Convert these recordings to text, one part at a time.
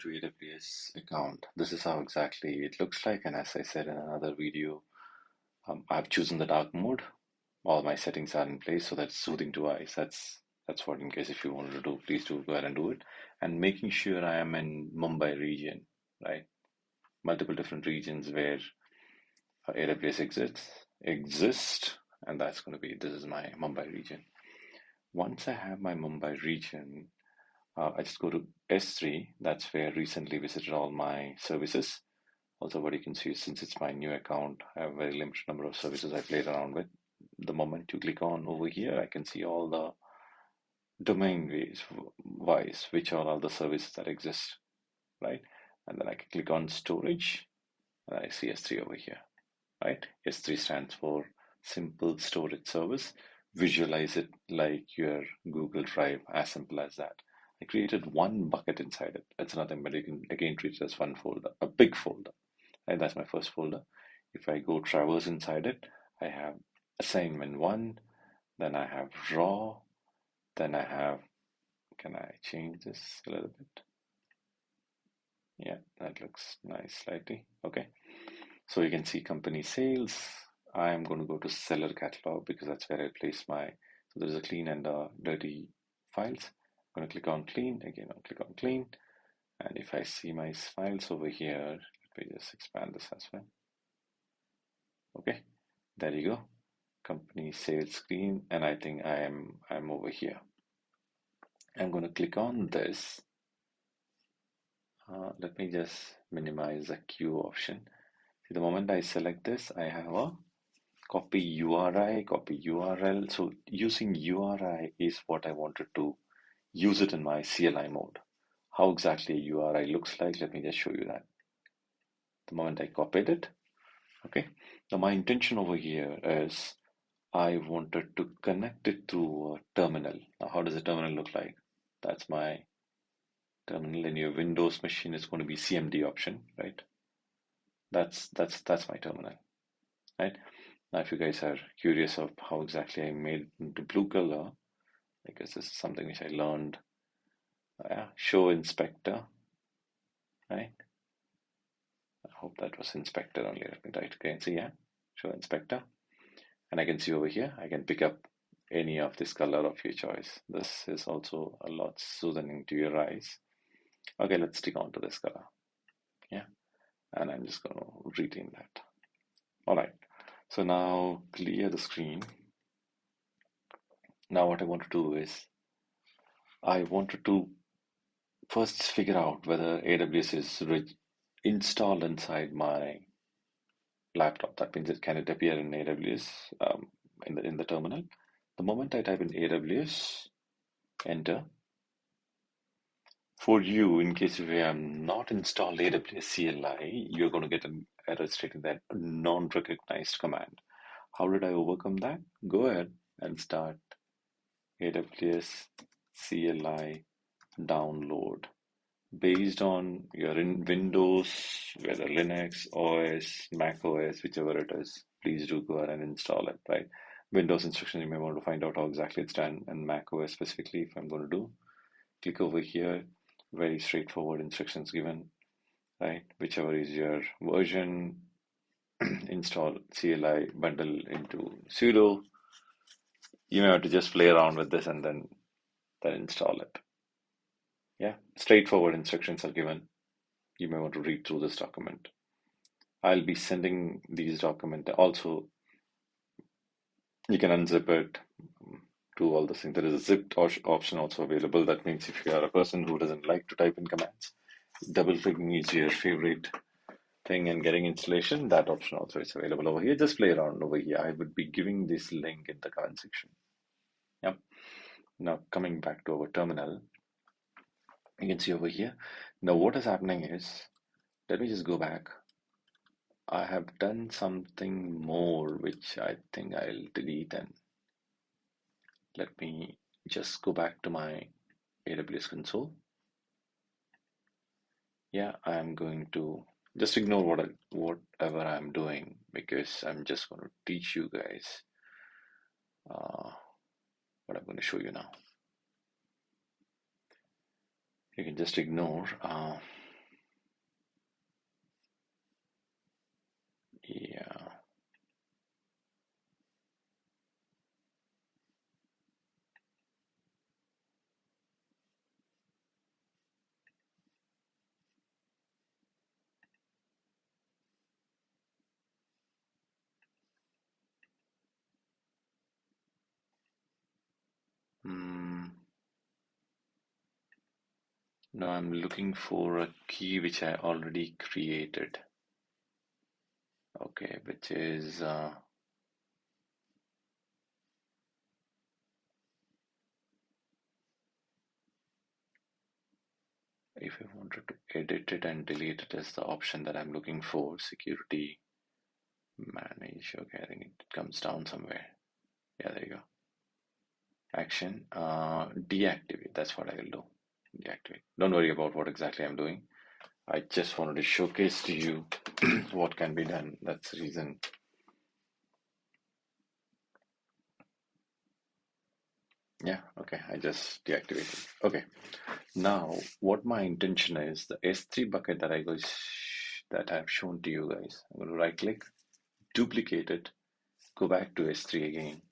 to AWS account. This is how exactly it looks like, and as I said in another video, I've chosen the dark mode. All my settings are in place, so that's soothing to eyes. That's what, in case if you wanted to do, please do go ahead and do it. And making sure I am in Mumbai region, right? Multiple different regions where AWS exist, and that's going to be, this is my Mumbai region. Once I have my Mumbai region, I just go to S3. That's where I recently visited all my services. Also, what you can see is, since it's my new account, I have a very limited number of services I played around with. The moment you click on over here, I can see all the domain wise, which are all the services that exist, right? And then I can click on storage, and I see S3 over here, right? S3 stands for Simple Storage Service. Visualize it like your Google Drive, as simple as that. I created one bucket inside it. It's nothing but you can again treat it as one folder, a big folder. And that's my first folder. If I go traverse inside it, I have assignment one, then I have raw, then I have, can I change this a little bit? Yeah, that looks nice slightly. Okay. So you can see company sales. I am going to go to seller catalog because that's where I place my, so there's a clean and a dirty files. I'm going to click on clean. Again, I'll click on clean. And if I see my files over here, let me just expand this as well. Okay, there you go. Company sales screen, and I think I'm over here. I'm going to click on this. Let me just minimize the queue option. See, the moment I select this, I have a copy URI, copy URL. So using URI is what I wanted to use it in my CLI mode. How exactly a URI looks like, let me just show you that. The moment I copied it, okay. Now my intention over here is I wanted to connect it to a terminal. Now how does a terminal look like? That's my terminal. In your Windows machine, it's going to be CMD option, right? That's my terminal, right? Now, if you guys are curious of how exactly I made it into blue color, because this is something which I learned, show inspector, right? I hope that was inspector only. Let me try it again. See, yeah, show inspector, and I can see over here, I can pick up any of this color of your choice. This is also a lot soothing to your eyes. Okay, let's stick on to this color. Yeah, and I'm just going to retain that. All right, so now clear the screen. Now what I want to do is I wanted to first figure out whether AWS is installed inside my laptop. That means it can appear in AWS in the terminal. The moment I type in AWS, enter. For you, in case if you have not installed AWS CLI, you're going to get an error stating that non-recognized command. How did I overcome that? Go ahead and start AWS CLI download. Based on your in Windows, whether Linux, OS, Mac OS, whichever it is, please do go ahead and install it, right? Windows instructions, you may want to find out how exactly it's done, and Mac OS specifically, if I'm going to do, click over here, very straightforward instructions given, right? Whichever is your version, install CLI bundle into sudo. You may have to just play around with this and then install it. Yeah, straightforward instructions are given. You may want to read through this document. I'll be sending these documents. Also, you can unzip it, do all this thing. There is a zipped option also available. That means if you are a person who doesn't like to type in commands, double clicking is your favorite thing and getting installation, that option also is available over here. Just play around over here. I would be giving this link in the comment section. Yep. Now coming back to our terminal, you can see over here. Now what is happening is, let me just go back. I have done something more which I think I'll delete, and let me just go back to my AWS console. Yeah, I'm going to just ignore whatever I'm doing, because I'm just going to teach you guys what I'm going to show you now. You can just ignore. Mm, no, I'm looking for a key which I already created. Okay, which is if I wanted to edit it and delete it as the option that I'm looking for, security manage. Okay, I think it comes down somewhere. Yeah, there you go. Action, deactivate. That's what I will do. Deactivate. Don't worry about what exactly I'm doing. I just wanted to showcase to you what can be done. That's the reason. Yeah, okay, I just deactivated. Okay, now what my intention is, the S3 bucket that I've shown to you guys. I'm going to right click, duplicate it, go back to S3 again,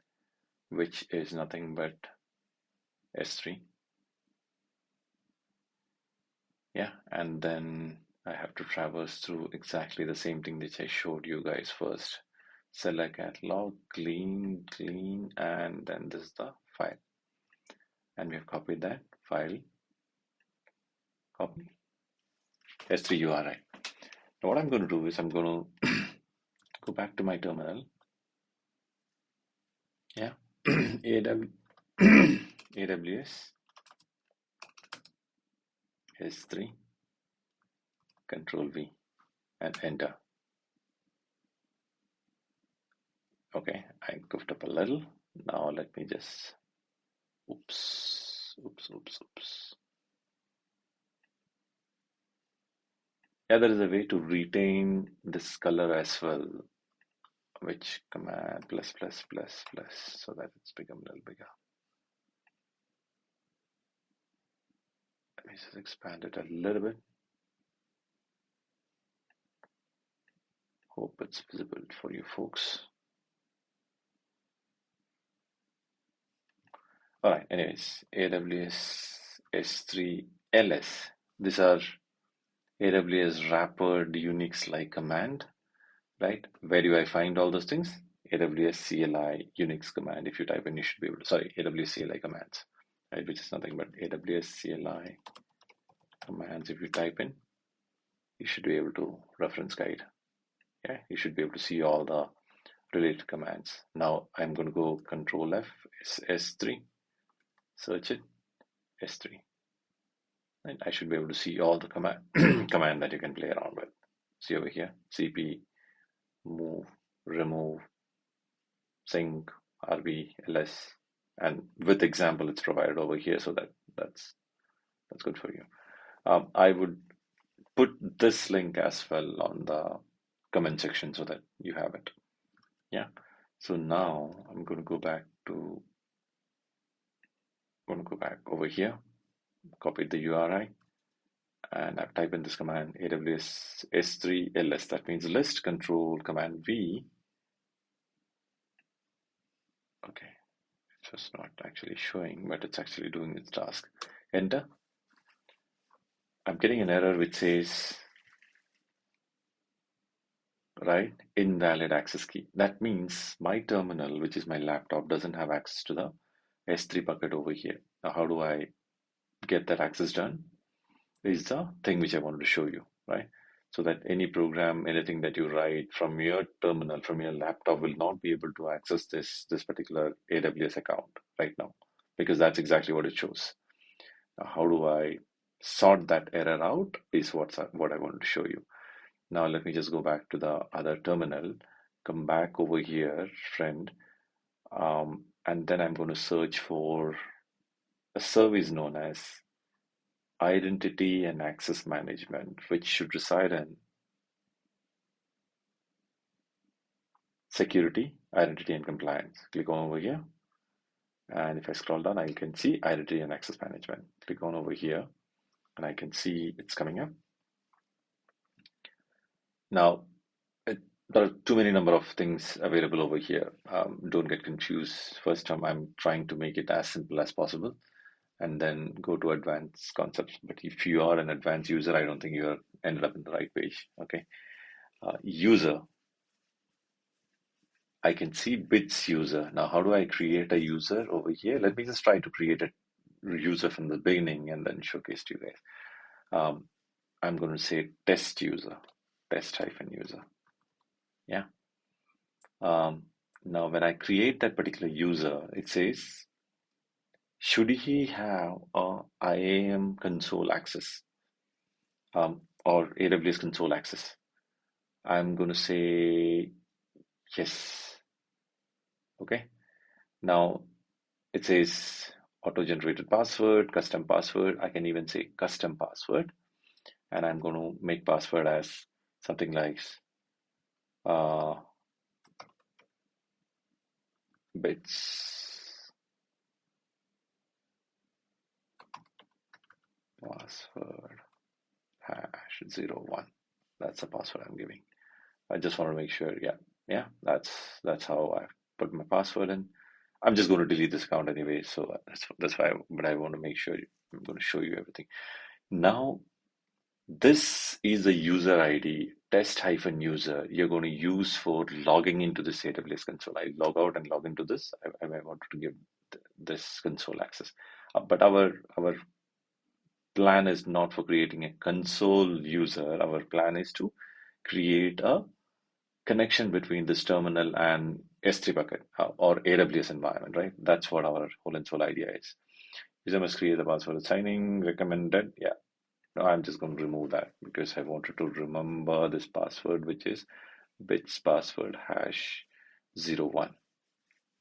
which is nothing but S3. Yeah, and then I have to traverse through exactly the same thing that I showed you guys first. Select catalog, clean, and then this is the file. And we have copied that file, copy, S3 URI. Now what I'm going to do is I'm going to go back to my terminal. Yeah, AWS S3, Control V, and enter. Okay, I goofed up a little. Now let me just, oops. Yeah, there is a way to retain this color as well, which command plus, so that it's become a little bigger. Let me just expand it a little bit. Hope it's visible for you folks. All right, anyways, AWS S3 LS. These are AWS wrappered Unix-like command, right? Where do I find all those things? AWS CLI Unix command. If you type in, you should be able to, sorry, AWS CLI commands, right? Which is nothing but AWS CLI commands. If you type in, you should be able to reference guide. Yeah, you should be able to see all the related commands. Now I'm going to go Control F, S3, search it, S3. And I should be able to see all the command command that you can play around with. See over here, cp, move, remove, sync, rb, ls, and with example it's provided over here, so that's good for you. I would put this link as well on the comment section so that you have it. Yeah. So now I'm going to go back over here, copy the URI, and I've typed in this command AWS S3 ls. That means list control command V. Okay, it's just not actually showing, but it's actually doing its task. Enter. I'm getting an error which says, right, invalid access key. That means my terminal, which is my laptop, doesn't have access to the S3 bucket over here. Now, how do I get that access done? Is the thing which I wanted to show you, right? So that any program, anything that you write from your terminal, from your laptop, will not be able to access this particular AWS account right now, because that's exactly what it shows. Now, how do I sort that error out is what I wanted to show you. Now let me just go back to the other terminal, come back over here, friend, and then I'm going to search for a service known as identity and access management, which should reside in security, identity and compliance. Click on over here. And if I scroll down, I can see identity and access management. Click on over here and I can see it's coming up. Now, there are too many number of things available over here. Don't get confused. First time I'm trying to make it as simple as possible and then go to advanced concepts. But if you are an advanced user, I don't think you're ended up in the right page. Okay. User. I can see bits user. Now, how do I create a user over here? Let me just try to create a user from the beginning and then showcase to you guys. I'm going to say test user, test hyphen user. Yeah. Now, when I create that particular user, it says, should he have a IAM console access or AWS console access? I'm going to say yes. Okay. Now, it says auto-generated password, custom password. I can even say custom password. And I'm going to make password as something like uh, bits password hash 01. That's the password I'm giving. I just want to make sure. Yeah, that's how I put my password in. I'm just going to delete this account anyway, so that's why. But I want to make sure I'm going to show you everything. Now, this is the user ID test hyphen user you're going to use for logging into this AWS console. I log out and log into this. I wanted to give this console access, but our plan is not for creating a console user. Our plan is to create a connection between this terminal and S3 bucket or AWS environment, right? That's what our whole and sole idea is. User must create the password signing recommended. Yeah, no, I'm just going to remove that because I wanted to remember this password, which is bits password hash 01.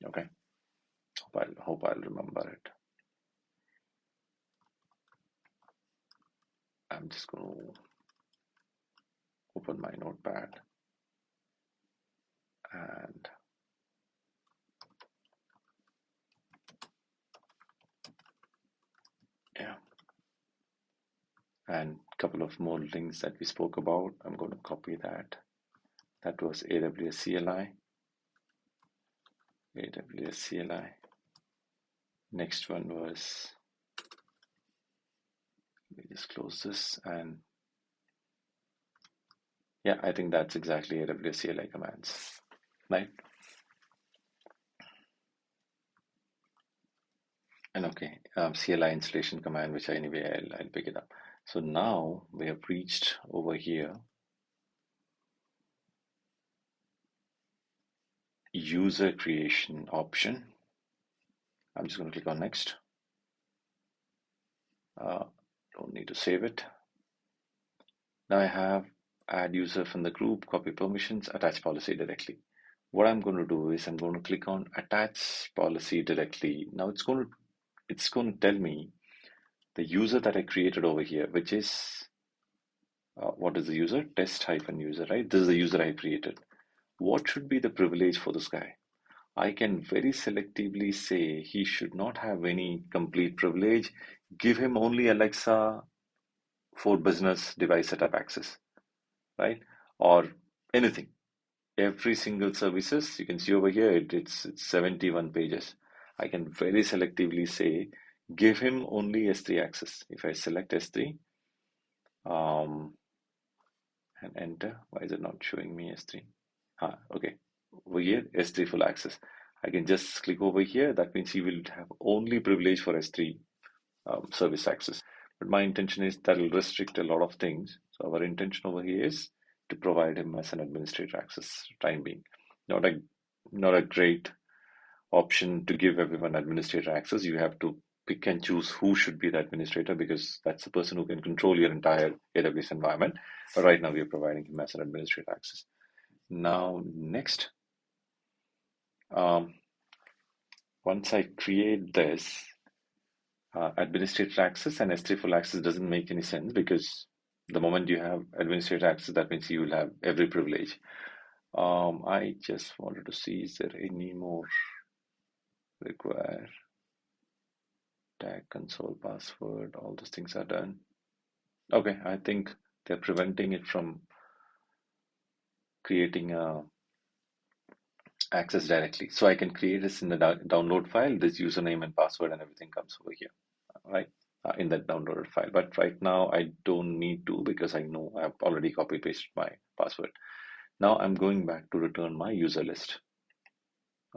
Okay, hope I'll remember it. I'm just going to open my notepad and yeah, and a couple of more links that we spoke about. I'm going to copy that. That was AWS CLI. AWS CLI. Next one was, let me just close this, and yeah, I think that's exactly AWS CLI commands, right? And okay, CLI installation command, which anyway I'll pick it up. So now we have reached over here, user creation option. I'm just going to click on next. Don't need to save it. Now I have add user from the group, copy permissions, attach policy directly. What I'm going to do is I'm going to click on attach policy directly. Now it's going to tell me the user that I created over here, which is what is the user? Test hyphen user, right? This is the user I created. What should be the privilege for this guy? I can very selectively say he should not have any complete privilege. Give him only Alexa for business device setup access, right? Or anything. Every single services you can see over here, it's 71 pages. I can very selectively say give him only S3 access. If I select S3 and enter, why is it not showing me S3? Okay, over here S3 full access. I can just click over here. That means he will have only privilege for S3 service access. But my intention is that will restrict a lot of things. So our intention over here is to provide him as an administrator access time being. Not a great option to give everyone administrator access. You have to pick and choose who should be the administrator because that's the person who can control your entire AWS environment. But right now we are providing him as an administrator access. Now next, once I create this, administrator access and S3 full access doesn't make any sense because the moment you have administrator access, that means you will have every privilege. I just wanted to see, is there any more require tag console password? All those things are done. Okay, I think they're preventing it from creating a access directly. So I can create this in the download file, this username and password and everything comes over here, right? In that downloaded file. But right now I don't need to because I know I've already copy pasted my password. Now I'm going back to return my user list.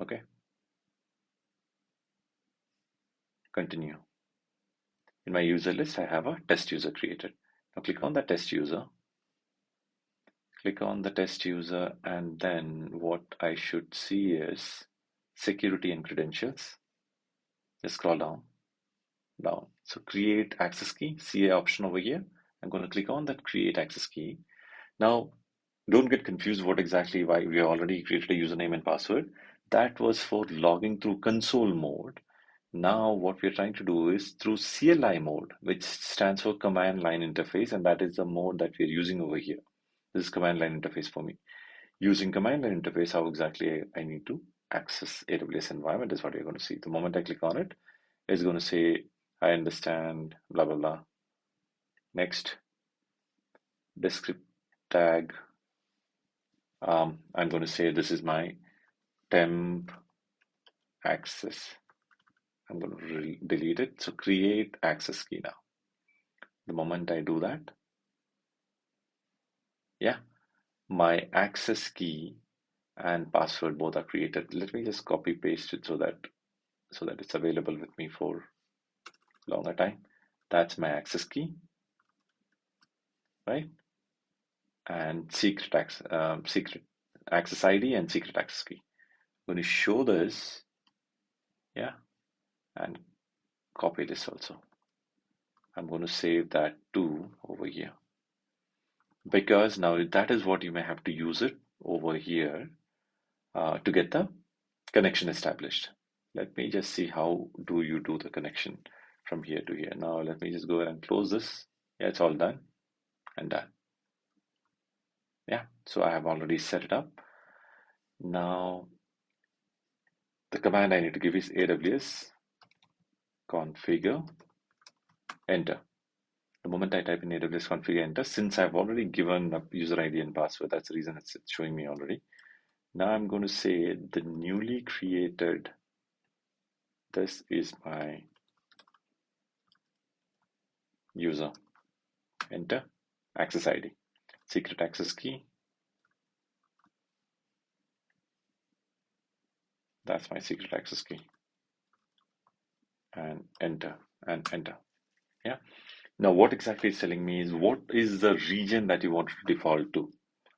Okay, continue. In my user list, I have a test user created. Now click on the test user, and then what I should see is security and credentials. Just scroll down. So create access key, see a option over here. I'm going to click on that create access key. Now, don't get confused why we already created a username and password. That was for logging through console mode. Now, what we're trying to do is through CLI mode, which stands for command line interface, and that is the mode that we're using over here. This is command line interface for me. Using command line interface, how exactly I need to access AWS environment is what you're going to see. The moment I click on it, it's going to say, I understand, blah, blah, blah. Next, descript tag. I'm going to say this is my temp access. I'm going to delete it. So create access key now. The moment I do that, yeah, my access key and password both are created. Let me just copy paste it so that it's available with me for longer time. That's my access key, right? And secret access ID and secret access key. I'm going to show this, yeah, and copy this also. I'm going to save that too over here, because now that is what you may have to use it over here to get the connection established. Let me just see how do you do the connection from here to here. Now let me just go ahead and close this. Yeah, it's all done and done. Yeah, so I have already set it up. Now the command I need to give is AWS configure enter. The moment I type in AWS configure enter, since I've already given a user ID and password, that's the reason it's showing me already. Now I'm going to say the newly created, this is my user, enter, access ID, secret access key, that's my secret access key, and enter, yeah. Now what exactly it's telling me is what is the region that you want to default to.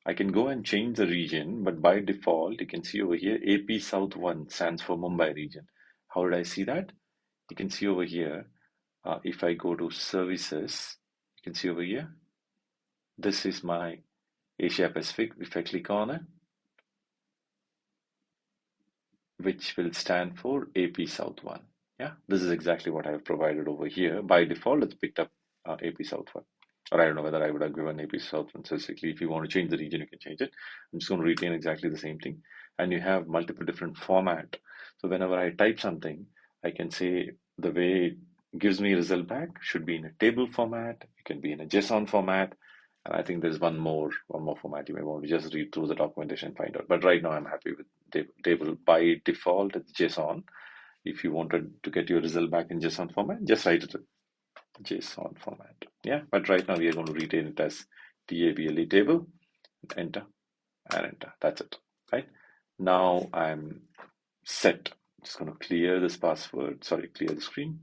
I can go and change the region, but by default you can see over here AP South 1 stands for Mumbai region. How did I see that? You can see over here, if I go to services, you can see over here, this is my Asia Pacific. If I click on it, which will stand for AP South 1. Yeah, this is exactly what I have provided over here. By default, it's picked up AP South 1. Or I don't know whether I would have given AP South 1 specifically. If you want to change the region, you can change it. I'm just going to retain exactly the same thing. And you have multiple different format. So whenever I type something, I can say the way it gives me result back should be in a table format. It can be in a JSON format. And I think there's one more format you may want to just read through the documentation and find out. But right now I'm happy with table. By default, it's JSON. If you wanted to get your result back in JSON format, just write it in JSON format. Yeah, but right now we are going to retain it as table table, enter and enter. That's it, right? Now I'm set. Just going to clear this password, clear the screen.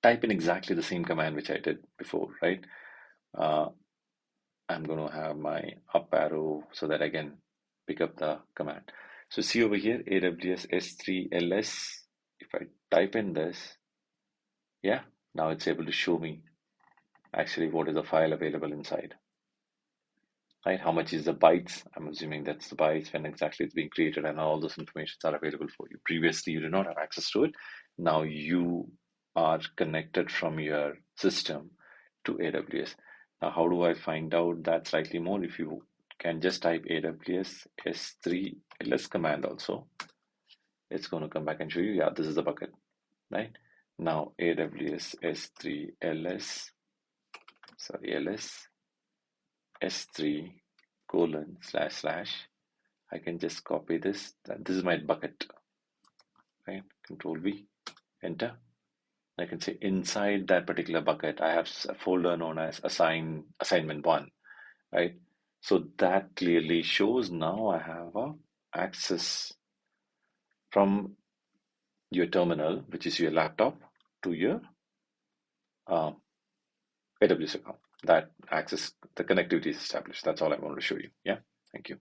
Type in exactly the same command which I did before, right? I'm going to have my up arrow so that I can pick up the command. So see over here, AWS S3 ls. If I type in this, yeah, now it's able to show me actually what is the file available inside. Right, how much is the bytes? I'm assuming that's the bytes, when exactly it's being created, and all those informations are available for you. Previously, you did not have access to it. Now you are connected from your system to AWS. Now, how do I find out that slightly more? If you can just type AWS S3 ls command also, it's going to come back and show you, yeah, this is the bucket, right? Now AWS S3 ls, ls S3 colon / I can just copy this. This is my bucket, right? Control V, enter. I can say inside that particular bucket, I have a folder known as assignment 1, right? So that clearly shows now I have a access from your terminal, which is your laptop, to your uh, AWS account. That access, the connectivity is established. That's all I wanted to show you. Yeah, thank you.